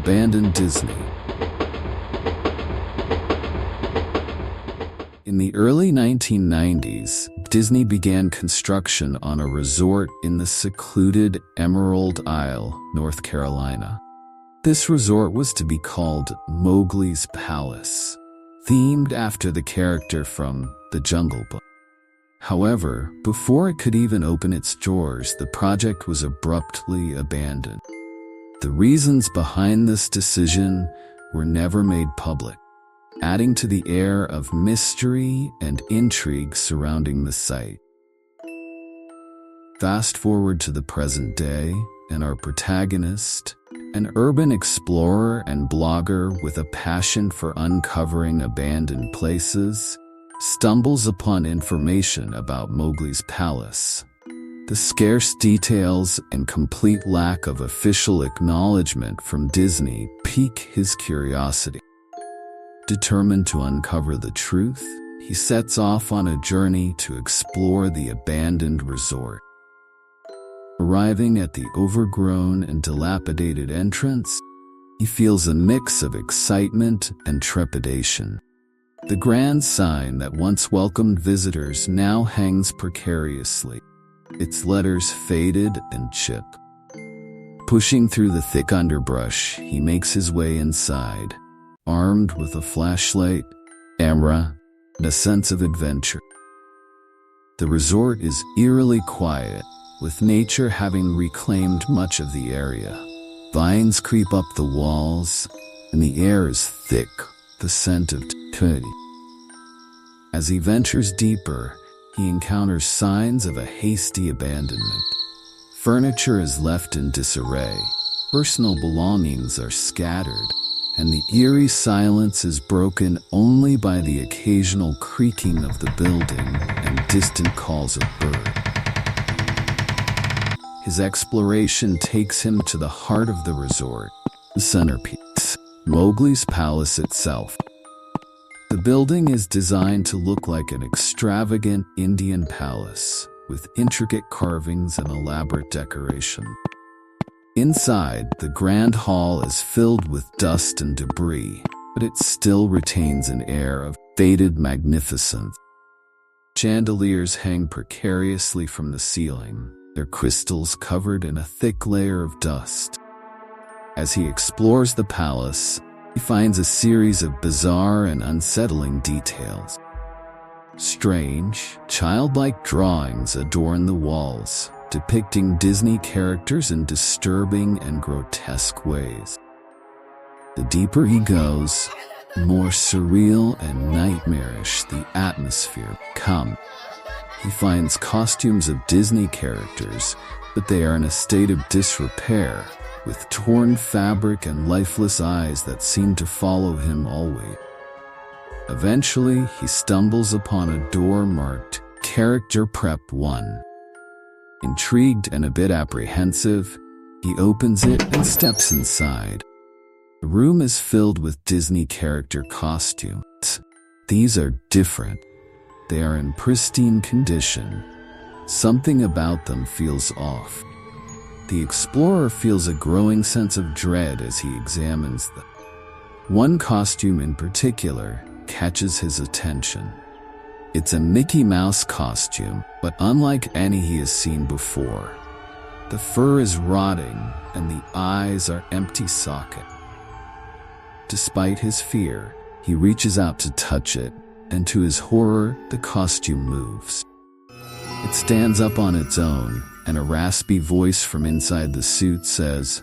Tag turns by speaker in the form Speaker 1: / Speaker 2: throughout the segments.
Speaker 1: abandoned Disney. In the early 1990s, Disney began construction on a resort in the secluded Emerald Isle, North Carolina. This resort was to be called Mowgli's Palace, themed after the character from The Jungle Book. However, before it could even open its doors, the project was abruptly abandoned. The reasons behind this decision were never made public, adding to the air of mystery and intrigue surrounding the site. Fast forward to the present day, and our protagonist, an urban explorer and blogger with a passion for uncovering abandoned places, stumbles upon information about Mowgli's palace. The scarce details and complete lack of official acknowledgement from Disney pique his curiosity. Determined to uncover the truth, he sets off on a journey to explore the abandoned resort. Arriving at the overgrown and dilapidated entrance, he feels a mix of excitement and trepidation. The grand sign that once welcomed visitors now hangs precariously, its letters faded and chipped. Pushing through the thick underbrush, he makes his way inside, armed with a flashlight, camera, and a sense of adventure. The resort is eerily quiet, with nature having reclaimed much of the area. Vines creep up the walls, and the air is thick, the scent of tutti. As he ventures deeper, he encounters signs of a hasty abandonment. Furniture is left in disarray, personal belongings are scattered, and the eerie silence is broken only by the occasional creaking of the building and distant calls of birds. His exploration takes him to the heart of the resort, the centerpiece, Mowgli's palace itself. The building is designed to look like an extravagant Indian palace, with intricate carvings and elaborate decoration. Inside, the grand hall is filled with dust and debris, but it still retains an air of faded magnificence. Chandeliers hang precariously from the ceiling, their crystals covered in a thick layer of dust. As he explores the palace, he finds a series of bizarre and unsettling details. Strange, childlike drawings adorn the walls, depicting Disney characters in disturbing and grotesque ways. The deeper he goes, the more surreal and nightmarish the atmosphere becomes. He finds costumes of Disney characters, but they are in a state of disrepair, with torn fabric and lifeless eyes that seem to follow him always. Eventually, he stumbles upon a door marked Character Prep 1. Intrigued and a bit apprehensive, he opens it and steps inside. The room is filled with Disney character costumes. These are different. They are in pristine condition. Something about them feels off. The explorer feels a growing sense of dread as he examines them. One costume in particular catches his attention. It's a Mickey Mouse costume, but unlike any he has seen before. The fur is rotting, and the eyes are empty socket. Despite his fear, he reaches out to touch it, and to his horror, the costume moves. It stands up on its own, and a raspy voice from inside the suit says,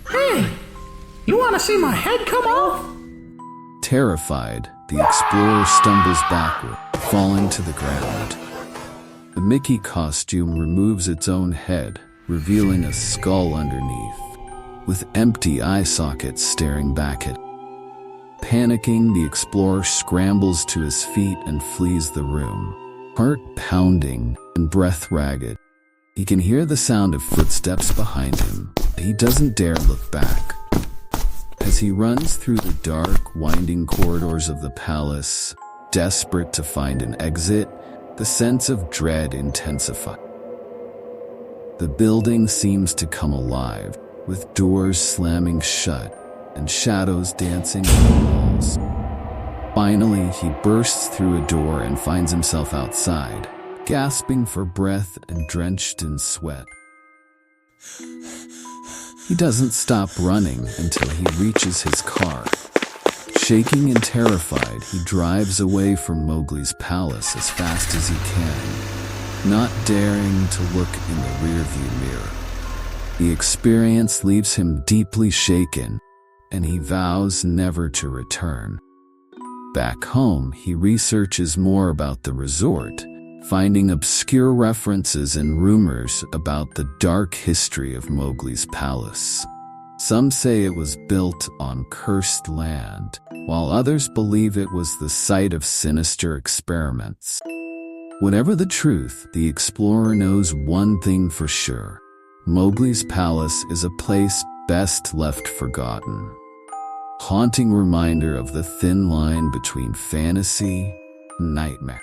Speaker 2: "Hey, you want to see my head come off?"
Speaker 1: Terrified, the explorer stumbles backward, falling to the ground. The Mickey costume removes its own head, revealing a skull underneath, with empty eye sockets staring back at him. Panicking, the explorer scrambles to his feet and flees the room, heart pounding and breath ragged. He can hear the sound of footsteps behind him, but he doesn't dare look back. As he runs through the dark, winding corridors of the palace, desperate to find an exit, the sense of dread intensifies. The building seems to come alive, with doors slamming shut and shadows dancing on the walls. Finally, he bursts through a door and finds himself outside, gasping for breath and drenched in sweat. He doesn't stop running until he reaches his car. Shaking and terrified, he drives away from Mowgli's palace as fast as he can, not daring to look in the rearview mirror. The experience leaves him deeply shaken, and he vows never to return. Back home, he researches more about the resort, finding obscure references and rumors about the dark history of Mowgli's palace. Some say it was built on cursed land, while others believe it was the site of sinister experiments. Whatever the truth, the explorer knows one thing for sure. Mowgli's palace is a place best left forgotten. Haunting reminder of the thin line between fantasy and nightmare.